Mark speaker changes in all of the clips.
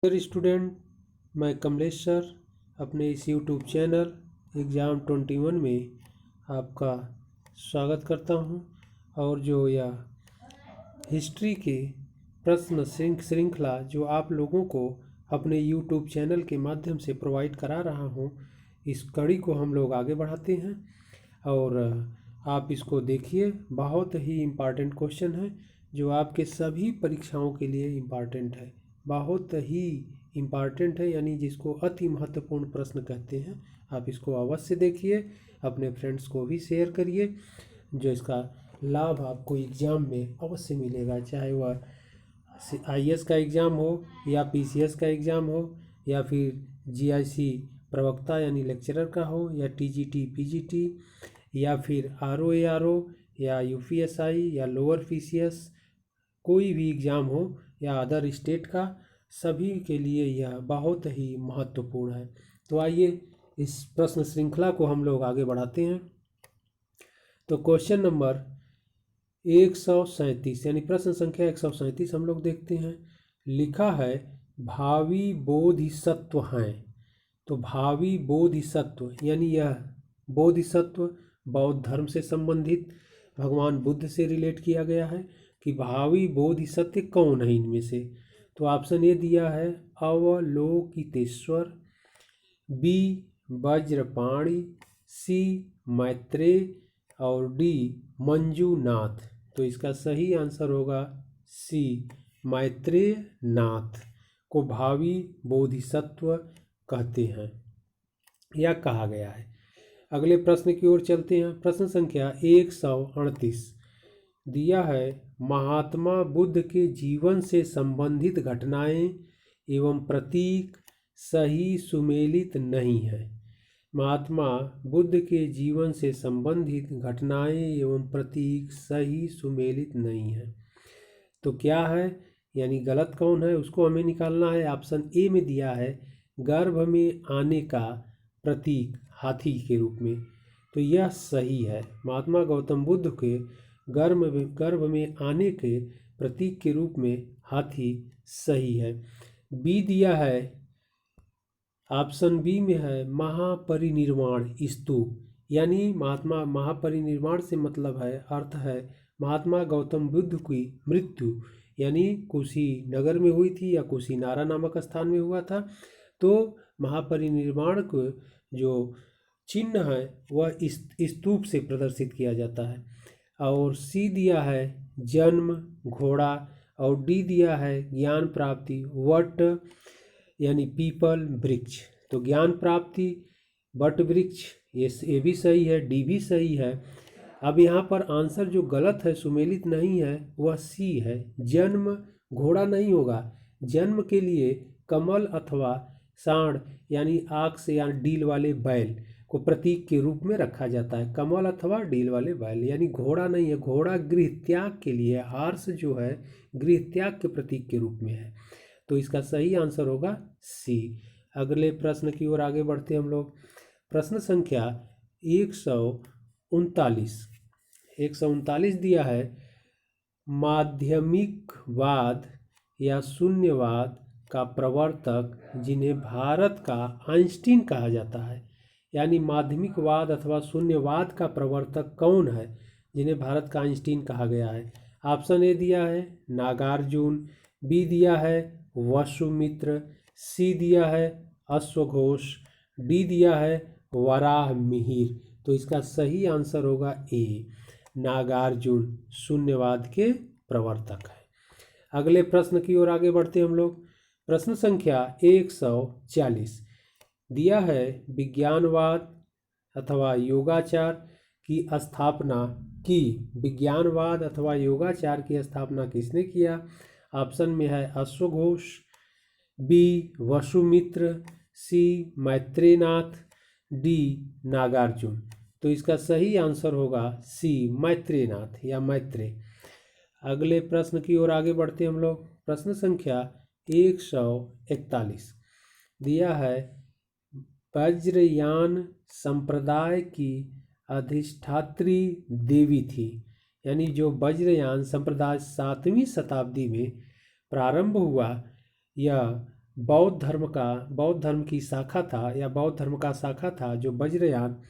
Speaker 1: Dear student, मैं Kamlesh sir अपने इस यूट्यूब चैनल एग्ज़ाम 21 में आपका स्वागत करता हूं। और जो यह हिस्ट्री के प्रश्न श्रृंखला जो आप लोगों को अपने यूट्यूब चैनल के माध्यम से प्रोवाइड करा रहा हूं, इस कड़ी को हम लोग आगे बढ़ाते हैं। और आप इसको देखिए, बहुत ही इम्पॉर्टेंट क्वेश्चन है जो आपके सभी परीक्षाओं के लिए इम्पॉर्टेंट है, बहुत ही इम्पॉर्टेंट है, यानी जिसको अति महत्वपूर्ण प्रश्न कहते हैं। आप इसको अवश्य देखिए, अपने फ्रेंड्स को भी शेयर करिए, जो इसका लाभ आपको एग्ज़ाम में अवश्य मिलेगा, चाहे वह आईएएस का एग्ज़ाम हो या पीसीएस का एग्ज़ाम हो या फिर जीआईसी प्रवक्ता यानी लेक्चरर का हो या टीजीटी पीजीटी या फिर आरओ या यूपीएसआई या लोअर पीसीएस, कोई भी एग्ज़ाम हो या अदर स्टेट का, सभी के लिए यह बहुत ही महत्वपूर्ण है। तो आइए इस प्रश्न श्रृंखला को हम लोग आगे बढ़ाते हैं। तो क्वेश्चन नंबर 137 यानी प्रश्न संख्या 137 हम लोग देखते हैं। लिखा है भावी बोधिसत्व हैं। तो भावी बोधिसत्व यानी यह बोधिसत्व बौद्ध धर्म से संबंधित भगवान बुद्ध से रिलेट किया गया है कि भावी बोधिसत्व कौन है इनमें से। तो ऑप्शन ए दिया है अवलोकितेश्वर, बी वज्रपाणि, सी मैत्रेय और डी मंजूनाथ। तो इसका सही आंसर होगा सी, मैत्रेय नाथ को भावी बोधिसत्व कहते हैं या कहा गया है। अगले प्रश्न की ओर चलते हैं। प्रश्न संख्या 138 दिया है महात्मा बुद्ध के जीवन से संबंधित घटनाएं एवं प्रतीक सही सुमेलित नहीं है। महात्मा बुद्ध के जीवन से संबंधित घटनाएं एवं प्रतीक सही सुमेलित नहीं है। तो क्या है, यानी गलत कौन है, उसको हमें निकालना है। ऑप्शन ए में दिया है गर्भ में आने का प्रतीक हाथी के रूप में, तो यह सही है। महात्मा गौतम बुद्ध के गर्भ में आने के प्रतीक के रूप में हाथी सही है। बी दिया है, ऑप्शन बी में है महापरिनिर्वाण स्तूप, यानी महात्मा महापरिनिर्वाण से मतलब है, अर्थ है महात्मा गौतम बुद्ध की मृत्यु यानी कुशीनगर में हुई थी या कुशीनारा नामक स्थान में हुआ था। तो महापरिनिर्वाण को जो चिन्ह है वह इस स्तूप से प्रदर्शित किया जाता है। और सी दिया है जन्म घोड़ा और डी दिया है ज्ञान प्राप्ति वट यानी पीपल वृक्ष। तो ज्ञान प्राप्ति वट वृक्ष ये भी सही है, डी भी सही है। अब यहाँ पर आंसर जो गलत है, सुमेलित नहीं है, वह सी है, जन्म घोड़ा नहीं होगा। जन्म के लिए कमल अथवा सांड यानी आक्स या डील वाले बैल को प्रतीक के रूप में रखा जाता है। कमल अथवा डील वाले बैल, यानी घोड़ा नहीं है। घोड़ा गृह त्याग के लिए, हॉर्स जो है गृह त्याग के प्रतीक के रूप में है। तो इसका सही आंसर होगा सी। अगले प्रश्न की ओर आगे बढ़ते हम लोग। प्रश्न संख्या 139 दिया है माध्यमिकवाद या शून्यवाद का प्रवर्तक जिन्हें भारत का आइंस्टीन कहा जाता है। यानी माध्यमिकवाद अथवा शून्यवाद का प्रवर्तक कौन है जिन्हें भारत का आइंस्टीन कहा गया है। ऑप्शन ए दिया है नागार्जुन, बी दिया है वसुमित्र, सी दिया है अश्वघोष, डी दिया है वराह मिहिर। तो इसका सही आंसर होगा ए, नागार्जुन शून्यवाद के प्रवर्तक है। अगले प्रश्न की ओर आगे बढ़ते हम लोग। प्रश्न संख्या 140 दिया है विज्ञानवाद अथवा योगाचार की स्थापना की। विज्ञानवाद अथवा योगाचार की स्थापना किसने किया। ऑप्शन में है अश्वघोष, बी वसुमित्र, सी मैत्रेयनाथ, डी नागार्जुन। तो इसका सही आंसर होगा सी, मैत्रेयनाथ या मैत्रेय। अगले प्रश्न की ओर आगे बढ़ते हम लोग। प्रश्न संख्या 141 दिया है वज्रयान संप्रदाय की अधिष्ठात्री देवी थी। यानी जो वज्रयान संप्रदाय 7वीं शताब्दी में प्रारंभ हुआ, यह बौद्ध धर्म की शाखा था या बौद्ध धर्म का शाखा था जो वज्रयान,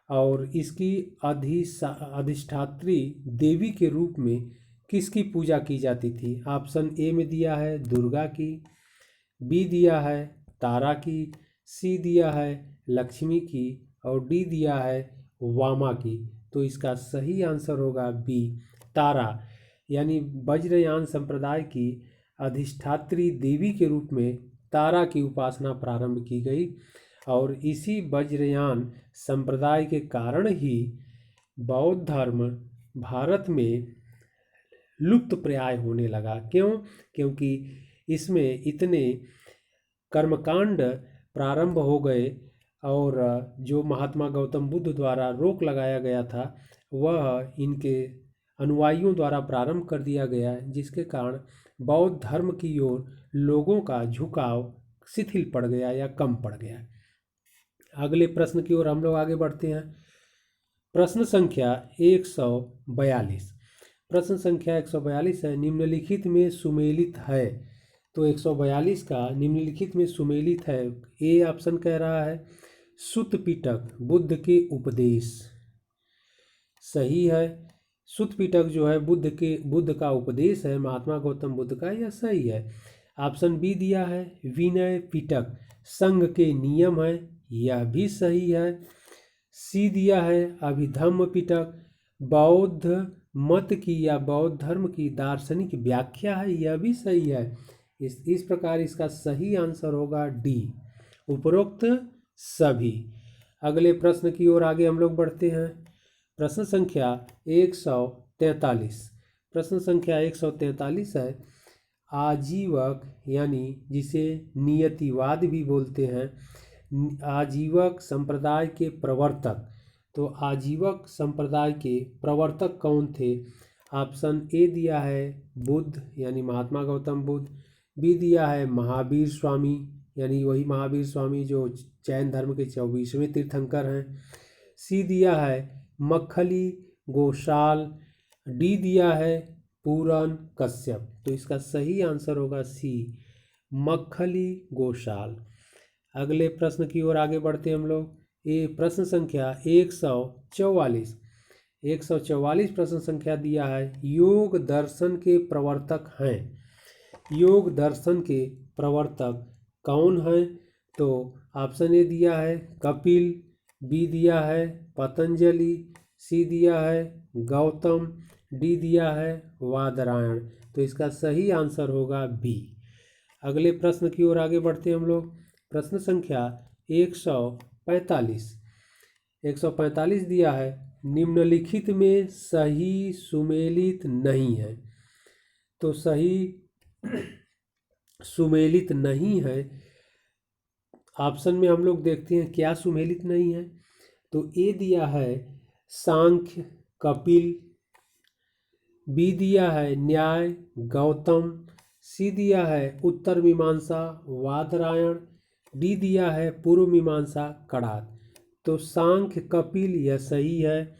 Speaker 1: और इसकी अधिष्ठात्री देवी के रूप में किसकी पूजा की जाती थी? ऑप्शन ए में दिया है दुर्गा की, बी दिया है तारा की, सी दिया है लक्ष्मी की, और डी दिया है वामा की। तो इसका सही आंसर होगा बी, तारा। यानी वज्रयान संप्रदाय की अधिष्ठात्री देवी के रूप में तारा की उपासना प्रारंभ की गई, और इसी वज्रयान संप्रदाय के कारण ही बौद्ध धर्म भारत में लुप्त प्राय होने लगा। क्यों? क्योंकि इसमें इतने कर्मकांड प्रारंभ हो गए, और जो महात्मा गौतम बुद्ध द्वारा रोक लगाया गया था वह इनके अनुयायियों द्वारा प्रारंभ कर दिया गया, जिसके कारण बौद्ध धर्म की ओर लोगों का झुकाव शिथिल पड़ गया या कम पड़ गया। अगले प्रश्न की ओर हम लोग आगे बढ़ते हैं। प्रश्न संख्या 142। प्रश्न संख्या 142 है, निम्नलिखित में सुमेलित है। तो 142 का निम्नलिखित में सुमेलित है। ए ऑप्शन कह रहा है सुत्त पिटक बुद्ध के उपदेश, सही है। सुत्त पिटक जो है बुद्ध का उपदेश है, महात्मा गौतम बुद्ध का, यह सही है। ऑप्शन बी दिया है विनय पिटक संघ के नियम है, यह भी सही है। सी दिया है अभिधम्म पिटक बौद्ध मत की या बौद्ध धर्म की दार्शनिक व्याख्या है, यह भी सही है। इस प्रकार इसका सही आंसर होगा डी, उपरोक्त सभी। अगले प्रश्न की ओर आगे हम लोग बढ़ते हैं। प्रश्न संख्या 143। प्रश्न संख्या 143 है, आजीवक यानी जिसे नियतिवाद भी बोलते हैं, आजीवक संप्रदाय के प्रवर्तक। तो आजीवक संप्रदाय के प्रवर्तक कौन थे? ऑप्शन ए दिया है बुद्ध यानी महात्मा गौतम बुद्ध, बी दिया है महावीर स्वामी यानी वही महावीर स्वामी जो जैन धर्म के 24वें तीर्थंकर हैं, सी दिया है मक्खली गोशाल, डी दिया है पूरन कश्यप। तो इसका सही आंसर होगा सी, मक्खली गोशाल। अगले प्रश्न की ओर आगे बढ़ते हम लोग। ये प्रश्न संख्या 144। 144 प्रश्न संख्या दिया है, योग दर्शन के प्रवर्तक हैं। योग दर्शन के प्रवर्तक कौन हैं? तो ऑप्शन ए दिया है कपिल, बी दिया है पतंजलि, सी दिया है गौतम, डी दिया है वादरायण। तो इसका सही आंसर होगा बी। अगले प्रश्न की ओर आगे बढ़ते हैं हम लोग। प्रश्न संख्या 145। 145 दिया है, निम्नलिखित में सही सुमेलित नहीं है। तो सही सुमेलित नहीं है, ऑप्शन में हम लोग देखते हैं क्या सुमेलित नहीं है। तो ए दिया है सांख्य कपिल, बी दिया है न्याय गौतम, सी दिया है उत्तर मीमांसा वादरायण, डी दिया है पूर्व मीमांसा कड़ात। तो सांख्य कपिल यह सही है,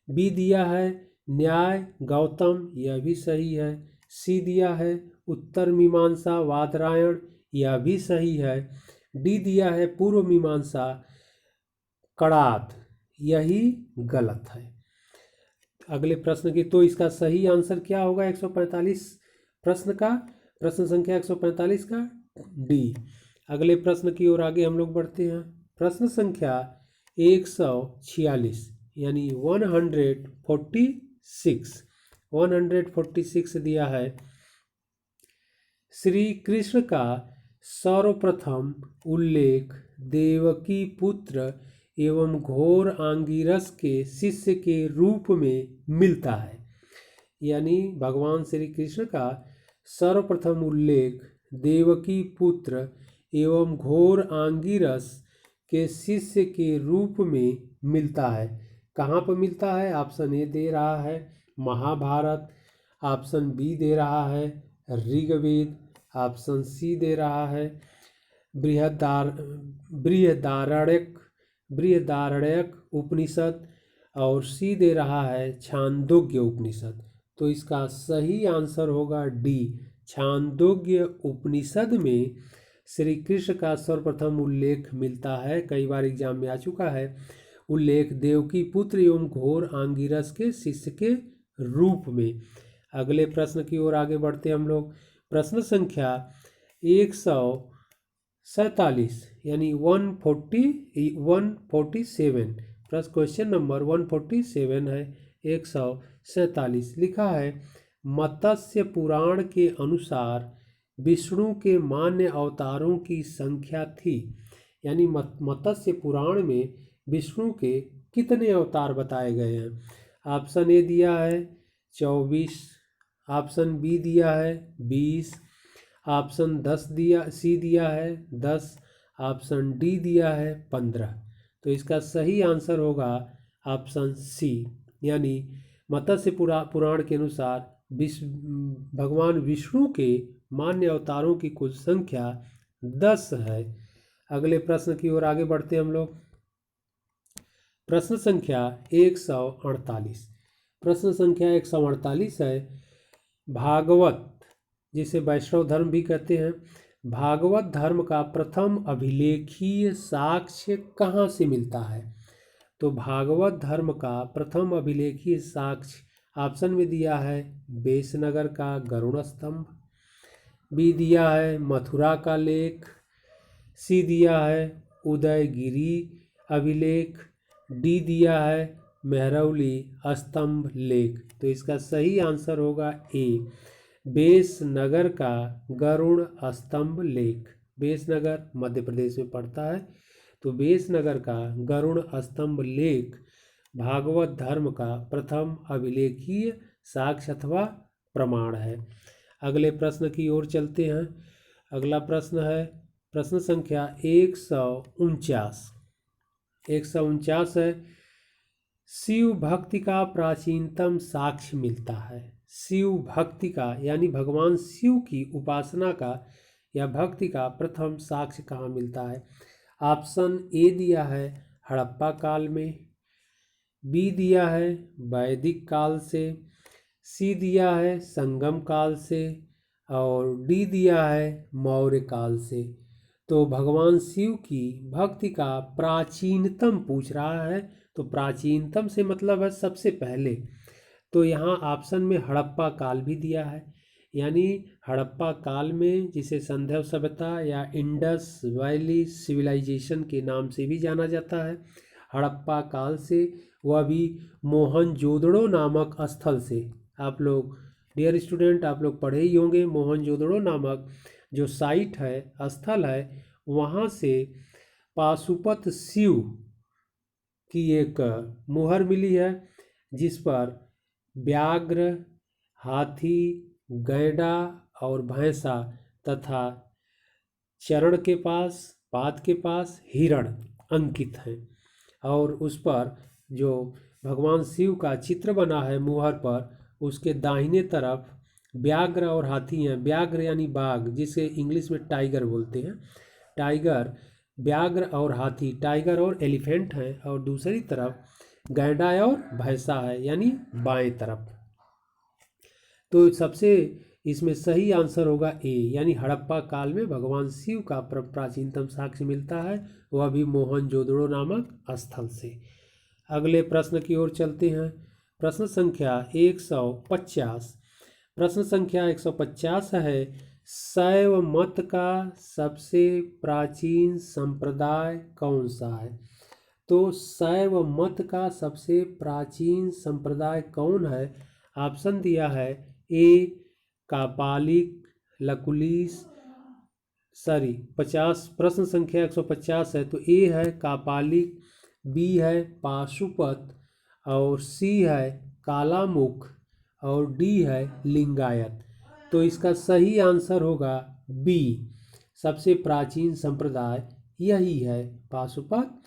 Speaker 1: बी दिया है न्याय गौतम यह भी सही है, सी दिया है उत्तर मीमांसा वादरायण यह भी सही है, डी दिया है पूर्व मीमांसा कड़ात, यही गलत है। अगले प्रश्न की तो इसका सही आंसर क्या होगा 145 प्रश्न का, प्रश्न संख्या 145 का डी। अगले प्रश्न की ओर आगे हम लोग बढ़ते हैं। प्रश्न संख्या 146 यानी 146 दिया है, श्री कृष्ण का सर्वप्रथम उल्लेख देवकी पुत्र एवं घोर आंगिरस के शिष्य के रूप में मिलता है। यानी भगवान श्री कृष्ण का सर्वप्रथम उल्लेख देवकी पुत्र एवं घोर आंगिरस के शिष्य के रूप में मिलता है। कहाँ पर मिलता है? ऑप्शन ए दे रहा है महाभारत, ऑप्शन बी दे रहा है ऋग्वेद, ऑप्शन सी दे रहा है बृहदारण्यक उपनिषद, और सी दे रहा है छांदोग्य उपनिषद। तो इसका सही आंसर होगा डी, छांदोग्य उपनिषद में श्री कृष्ण का सर्वप्रथम उल्लेख मिलता है, कई बार एग्जाम में आ चुका है। उल्लेख देवकी पुत्र एवं घोर आंगिरस के शिष्य के रूप में। अगले प्रश्न की ओर आगे बढ़ते हम लोग। प्रश्न संख्या 147 यानी 147। प्रश्न क्वेश्चन नंबर 147 है 147। लिखा है मत्स्य पुराण के अनुसार विष्णु के मान्य अवतारों की संख्या थी। यानी मत्स्य पुराण में विष्णु के कितने अवतार बताए गए हैं। ऑप्शन ए दिया है 24, ऑप्शन बी दिया है 20, ऑप्शन सी दिया है 10, ऑप्शन डी दिया है 15। तो इसका सही आंसर होगा ऑप्शन सी, यानी मत्स्य पुराण के अनुसार भगवान विष्णु के मान्य अवतारों की कुल संख्या 10 है। अगले प्रश्न की ओर आगे बढ़ते हैं हम लोग। प्रश्न संख्या 148। प्रश्न संख्या 148 है भागवत, जिसे वैष्णव धर्म भी कहते हैं, भागवत धर्म का प्रथम अभिलेखीय साक्ष्य कहाँ से मिलता है। तो भागवत धर्म का प्रथम अभिलेखीय साक्ष्य ऑप्शन में दिया है बेसनगर का गरुड़ स्तंभ, बी दिया है मथुरा का लेख, सी दिया है उदयगिरी अभिलेख, डी दिया है मेहरौली स्तंभ लेख। तो इसका सही आंसर होगा ए, बेसनगर का गरुड़ स्तंभ लेख। बेसनगर मध्य प्रदेश में पड़ता है, तो बेसनगर का गरुड़ स्तंभ लेख भागवत धर्म का प्रथम अभिलेखीय साक्ष्य अथवा प्रमाण है। अगले प्रश्न की ओर चलते हैं। अगला प्रश्न है प्रश्न संख्या 149। 149 है शिव भक्ति का प्राचीनतम साक्ष्य मिलता है। शिव भक्ति का यानी भगवान शिव की उपासना का या भक्ति का प्रथम साक्ष्य कहाँ मिलता है। ऑप्शन ए दिया है हड़प्पा काल में, बी दिया है वैदिक काल से, सी दिया है संगम काल से और डी दिया है मौर्य काल से। तो भगवान शिव की भक्ति का प्राचीनतम पूछ रहा है, तो प्राचीनतम से मतलब है सबसे पहले। तो यहाँ ऑप्शन में हड़प्पा काल भी दिया है, यानी हड़प्पा काल में जिसे संधव सभ्यता या इंडस वैली सिविलाइजेशन के नाम से भी जाना जाता है। हड़प्पा काल से वह भी मोहनजोदड़ो नामक स्थल से। आप लोग डियर स्टूडेंट आप लोग पढ़े ही होंगे, मोहनजोदड़ो नामक जो साइट है स्थल है, वहाँ से पाशुपत शिव की एक मुहर मिली है जिस पर व्याघ्र, हाथी, गैंडा और भैंसा तथा चरण के पास पाद के पास हिरण अंकित हैं। और उस पर जो भगवान शिव का चित्र बना है मुहर पर, उसके दाहिने तरफ व्याघ्र और हाथी हैं। व्याघ्र यानी बाघ, जिसे इंग्लिश में टाइगर बोलते हैं। टाइगर, व्याघ्र और हाथी, टाइगर और एलिफेंट हैं, और दूसरी तरफ गैंडा और भैंसा है यानी बाएं तरफ। तो सबसे इसमें सही आंसर होगा ए, यानी हड़प्पा काल में भगवान शिव का प्राचीनतम साक्ष्य मिलता है, वह भी मोहनजोदड़ो नामक स्थल से। अगले प्रश्न की ओर चलते हैं। प्रश्न संख्या 150। प्रश्न संख्या 150 है शैव मत का सबसे प्राचीन संप्रदाय कौन सा है। तो शैव मत का सबसे प्राचीन संप्रदाय कौन है। ऑप्शन दिया है ए कापालिक लकुलिस 50। प्रश्न संख्या 150 है, तो ए है कापालिक, बी है पाशुपत और सी है कालामुख और डी है लिंगायत। तो इसका सही आंसर होगा बी, सबसे प्राचीन संप्रदाय यही है, पाशुपत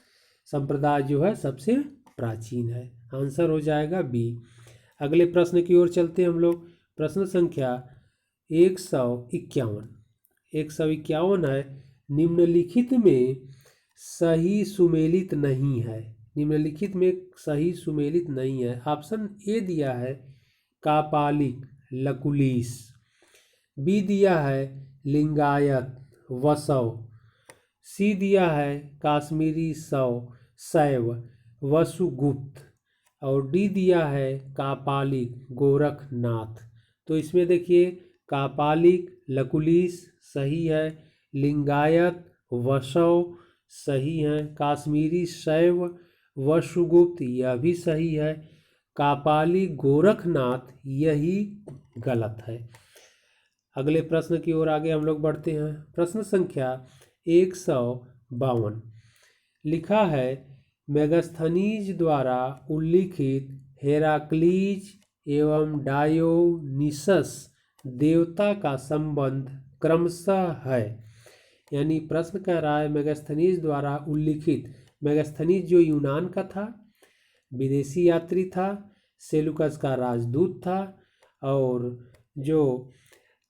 Speaker 1: संप्रदाय जो है सबसे प्राचीन है। आंसर हो जाएगा बी। अगले प्रश्न की ओर चलते हैं हम लोग। प्रश्न संख्या 151। 151 है निम्नलिखित में सही सुमेलित नहीं है। निम्नलिखित में सही सुमेलित नहीं है। ऑप्शन ए दिया है कापालिक लकुलिस, बी दिया है लिंगायत वसव। सी दिया है काश्मीरी शैव वसुगुप्त। और डी दिया है कापालिक गोरखनाथ। तो इसमें देखिए कापालिक लकुलिश सही है, लिंगायत वसव सही है, काश्मीरी शैव वसुगुप्त यह भी सही है, कापालिक गोरखनाथ यही गलत है। अगले प्रश्न की ओर आगे हम लोग बढ़ते हैं। प्रश्न संख्या 152 लिखा है मेगास्थनीज द्वारा उल्लिखित हेराक्लीज एवं डायोनिसस देवता का संबंध क्रमशः है। यानी प्रश्न कह रहा है मेगास्थनीज द्वारा उल्लिखित, मेगास्थनीज जो यूनान का था, विदेशी यात्री था, सेलुकस का राजदूत था, और जो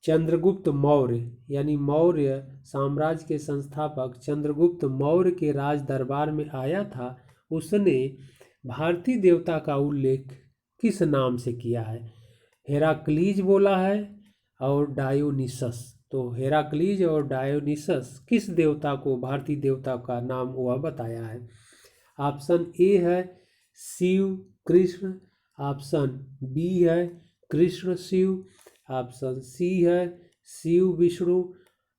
Speaker 1: चंद्रगुप्त मौर्य यानी मौर्य साम्राज्य के संस्थापक चंद्रगुप्त मौर्य के राज दरबार में आया था, उसने भारतीय देवता का उल्लेख किस नाम से किया है? हेराक्लीज बोला है और डायोनिसस। तो हेराक्लीज और डायोनिसस किस देवता को भारतीय देवता का नाम वह बताया है? ऑप्शन ए है शिव कृष्ण, ऑप्शन बी है कृष्ण शिव, ऑप्शन सी है शिव विष्णु,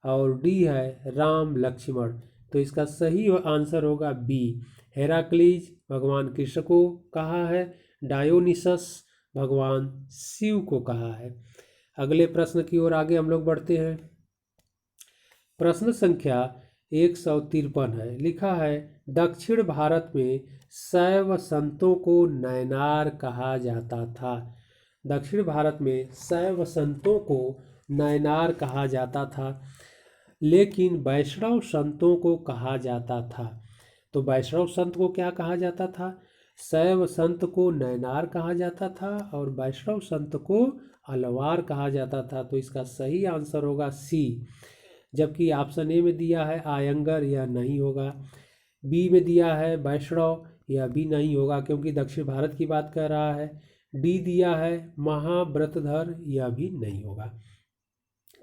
Speaker 1: और डी है राम लक्ष्मण। तो इसका सही आंसर होगा बी, हेराक्लीज भगवान कृष्ण को कहा है, डायोनिसस भगवान शिव को कहा है। अगले प्रश्न की ओर आगे हम लोग बढ़ते हैं। प्रश्न संख्या 153 है। लिखा है दक्षिण भारत में शैव संतों को नयनार कहा जाता था। दक्षिण भारत में शैव संतों को नयनार कहा जाता था, लेकिन वैष्णव संतों को कहा जाता था। तो वैष्णव संत को क्या कहा जाता था? शैव संत को नयनार कहा जाता था और वैष्णव संत को अलवार कहा जाता था। तो इसका सही आंसर होगा सी। जबकि ऑप्शन ए में दिया है आयंगर, यह नहीं होगा। बी में दिया है वैष्णव, यह भी नहीं होगा क्योंकि दक्षिण भारत की बात कर रहा है। डी दिया है महाव्रतधर, यह भी नहीं होगा।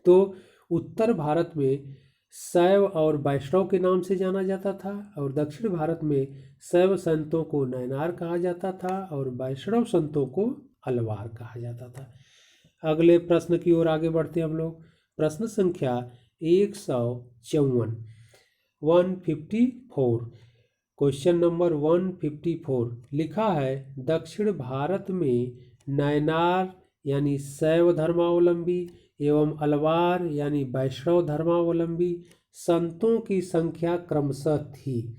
Speaker 1: तो उत्तर भारत में शैव और वैष्णव के नाम से जाना जाता था और दक्षिण भारत में शैव संतों को नयनार कहा जाता था और वैष्णव संतों को अलवार कहा जाता था। अगले प्रश्न की ओर आगे बढ़ते हम लोग। प्रश्न संख्या 154 154, क्वेश्चन नंबर 154 लिखा है दक्षिण भारत में नयनार यानी शैव धर्मावलंबी एवं अलवार यानी वैष्णव धर्मावलंबी संतों की संख्या क्रमशः थी।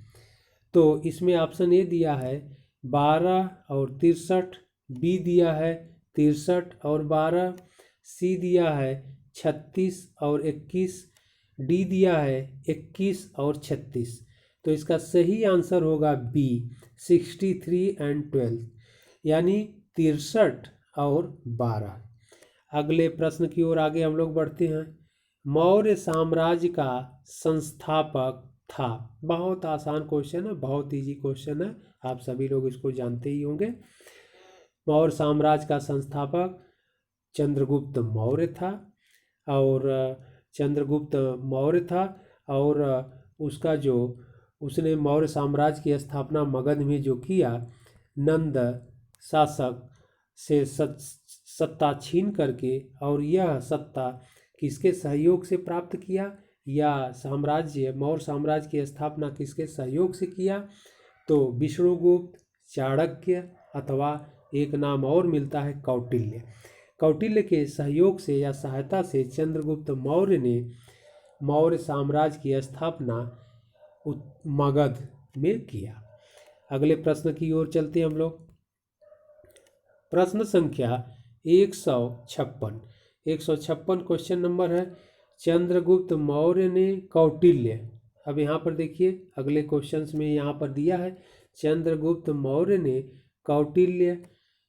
Speaker 1: तो इसमें ऑप्शन ए दिया है 12 और 63, बी दिया है 63 और 12, सी दिया है 36 और 21, डी दिया है 21 और 36। तो इसका सही आंसर होगा बी 63 एंड 12 यानी 63 और 12। अगले प्रश्न की ओर आगे हम लोग बढ़ते हैं। मौर्य साम्राज्य का संस्थापक था। बहुत आसान क्वेश्चन है, बहुत इजी क्वेश्चन है, आप सभी लोग इसको जानते ही होंगे। मौर्य साम्राज्य का संस्थापक चंद्रगुप्त मौर्य था और चंद्रगुप्त मौर्य था और उसका जो उसने मौर्य साम्राज्य की स्थापना मगध में जो किया, नंद शासक से सत्ता छीन करके, और यह सत्ता किसके सहयोग से प्राप्त किया या साम्राज्य मौर्य साम्राज्य की स्थापना किसके सहयोग से किया? तो विष्णुगुप्त, चाणक्य अथवा एक नाम और मिलता है कौटिल्य। कौटिल्य के सहयोग से या सहायता से चंद्रगुप्त मौर्य ने मौर्य साम्राज्य की स्थापना मगध में किया। अगले प्रश्न की ओर चलते हम लोग। प्रश्न संख्या 156 क्वेश्चन नंबर है चंद्रगुप्त मौर्य ने कौटिल्य। अब यहाँ पर देखिए अगले क्वेश्चंस में यहाँ पर दिया है चंद्रगुप्त मौर्य ने कौटिल्य,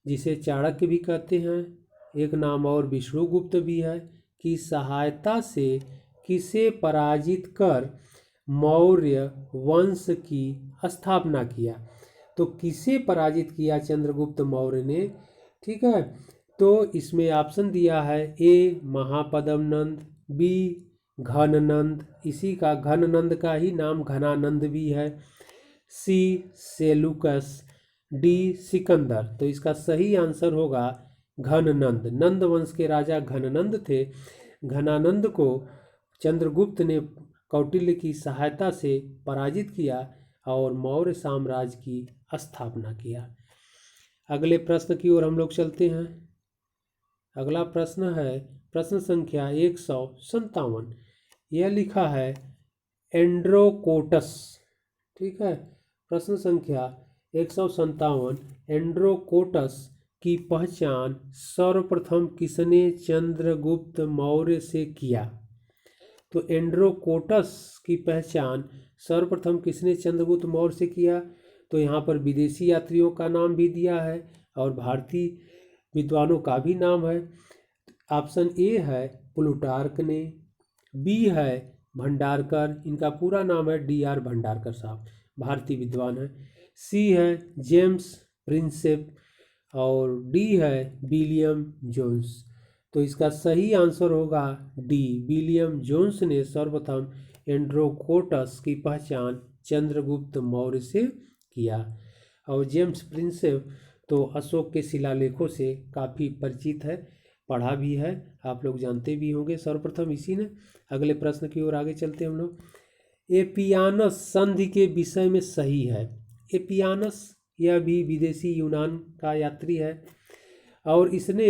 Speaker 1: जिसे चाणक्य भी कहते हैं, एक नाम और विष्णुगुप्त भी है, की सहायता से किसे पराजित कर मौर्य वंश की स्थापना किया? तो किसे पराजित किया चंद्रगुप्त मौर्य ने? ठीक है, तो इसमें ऑप्शन दिया है ए महापद्म नंद, बी घननंद, इसी का घननंद का ही नाम घनानंद भी है। सी सेलुकस, डी सिकंदर। तो इसका सही आंसर होगा घननंद। नंद वंश के राजा घननंद थे। घनानंद को चंद्रगुप्त ने कौटिल्य की सहायता से पराजित किया और मौर्य साम्राज्य की स्थापना किया। अगले प्रश्न की ओर हम लोग चलते हैं। अगला प्रश्न है प्रश्न संख्या 157। यह लिखा है एंड्रोकोटस। ठीक है, प्रश्न संख्या 157। एंड्रोकोटस की पहचान सर्वप्रथम किसने चंद्रगुप्त मौर्य से किया? तो एंड्रोकोटस की पहचान सर्वप्रथम किसने चंद्रगुप्त मौर्य से किया? तो यहाँ पर विदेशी यात्रियों का नाम भी दिया है और भारतीय विद्वानों का भी नाम है। ऑप्शन ए है प्लूटार्क ने, बी है भंडारकर, इनका पूरा नाम है DR भंडारकर साहब, भारतीय विद्वान है। सी है जेम्स प्रिंसेप और डी है विलियम जोन्स। तो इसका सही आंसर होगा डी, विलियम जोन्स ने सर्वप्रथम एंड्रोकोटस की पहचान चंद्रगुप्त मौर्य से किया। और जेम्स प्रिंसेप तो अशोक के शिलालेखों से काफ़ी परिचित है, पढ़ा भी है, आप लोग जानते भी होंगे, सर्वप्रथम इसी ने। अगले प्रश्न की ओर आगे चलते हैं हम लोग। एपियानस संधि के विषय में सही है। एपियानस यह भी विदेशी यूनान का यात्री है और इसने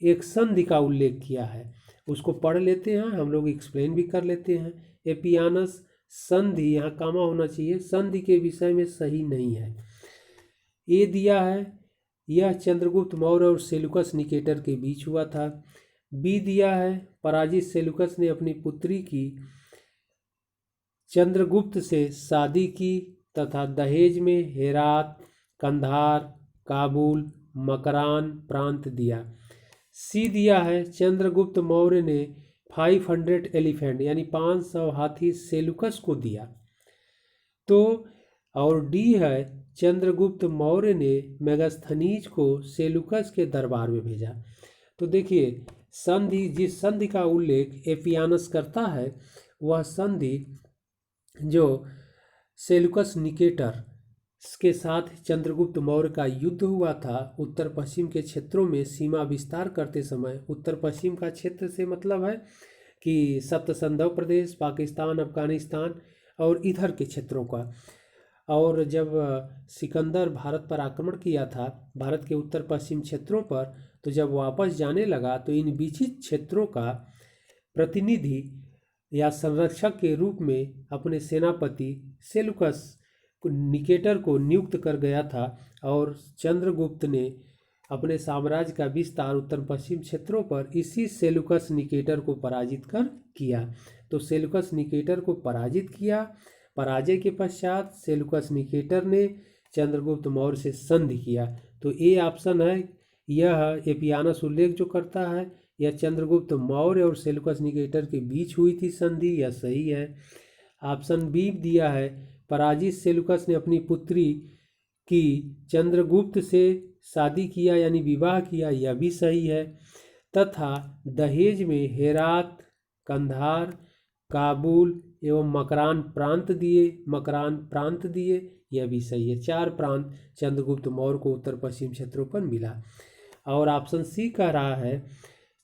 Speaker 1: एक संधि का उल्लेख किया है, उसको पढ़ लेते हैं हम लोग, एक्सप्लेन भी कर लेते हैं। एपियानस संधि, यहाँ कामा होना चाहिए, संधि के विषय में सही नहीं है। ए दिया है यह चंद्रगुप्त मौर्य और सेलुकस निकेटर के बीच हुआ था। बी दिया है पराजित सेलुकस ने अपनी पुत्री की चंद्रगुप्त से शादी की तथा दहेज में हेरात, कंधार, काबुल, मकरान प्रांत दिया। सी दिया है चंद्रगुप्त मौर्य ने 500 एलिफेंट यानी 500 हाथी सेलुकस को दिया। तो और डी है चंद्रगुप्त मौर्य ने मेगास्थनीज को सेलुकस के दरबार में भेजा। तो देखिए संधि, जिस संधि का उल्लेख एपियानस करता है वह संधि जो सेलुकस निकेटर के साथ चंद्रगुप्त मौर्य का युद्ध हुआ था, उत्तर पश्चिम के क्षेत्रों में सीमा विस्तार करते समय, उत्तर पश्चिम का क्षेत्र से मतलब है कि सप्तसंधव प्रदेश, पाकिस्तान, अफगानिस्तान और इधर के क्षेत्रों का। और जब सिकंदर भारत पर आक्रमण किया था, भारत के उत्तर पश्चिम क्षेत्रों पर, तो जब वापस जाने लगा तो इन विचित क्षेत्रों का प्रतिनिधि या संरक्षक के रूप में अपने सेनापति सेलुकस निकेटर को नियुक्त कर गया था और चंद्रगुप्त ने अपने साम्राज्य का विस्तार उत्तर पश्चिम क्षेत्रों पर इसी सेलुकस निकेटर को पराजित कर किया। तो सेलुकस निकेटर को पराजित किया। पराजय के पश्चात सेलुकस निकेटर ने चंद्रगुप्त मौर्य से संधि किया। तो ए ऑप्शन है, यह एपियानस उल्लेख जो करता है यह चंद्रगुप्त मौर्य और सेलुकस निकेटर के बीच हुई थी संधि, यह सही है। ऑप्शन बी दिया है पराजित सेलुकस ने अपनी पुत्री की चंद्रगुप्त से शादी किया यानी विवाह किया, यह भी सही है। तथा दहेज में हेरात, कंधार, काबुल एवं मकरान प्रांत दिए, यह भी सही है। 4 प्रांत चंद्रगुप्त मौर्य को उत्तर पश्चिम क्षेत्रों पर मिला। और ऑप्शन सी कह रहा है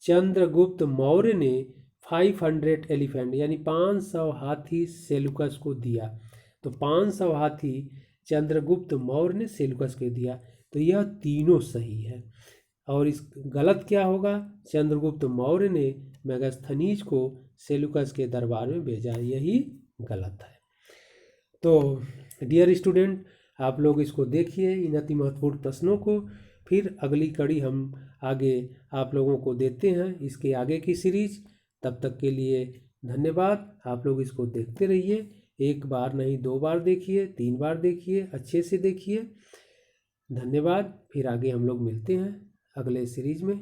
Speaker 1: चंद्रगुप्त मौर्य ने 500 एलिफेंट यानी 500 हाथी सेलुकस को दिया। तो 500 हाथी चंद्रगुप्त मौर्य ने सेलुकस को दिया। तो यह तीनों सही है। और इस गलत क्या होगा, चंद्रगुप्त मौर्य ने मेगास्थनीज को सेलुकस के दरबार में भेजा, यही गलत है। तो डियर स्टूडेंट, आप लोग इसको देखिए इन अति महत्वपूर्ण प्रश्नों को, फिर अगली कड़ी हम आगे आप लोगों को देते हैं इसके आगे की सीरीज। तब तक के लिए धन्यवाद। आप लोग इसको देखते रहिए, 1 बार नहीं 2 बार देखिए, 3 बार देखिए, अच्छे से देखिए। धन्यवाद। फिर आगे हम लोग मिलते हैं अगले सीरीज में।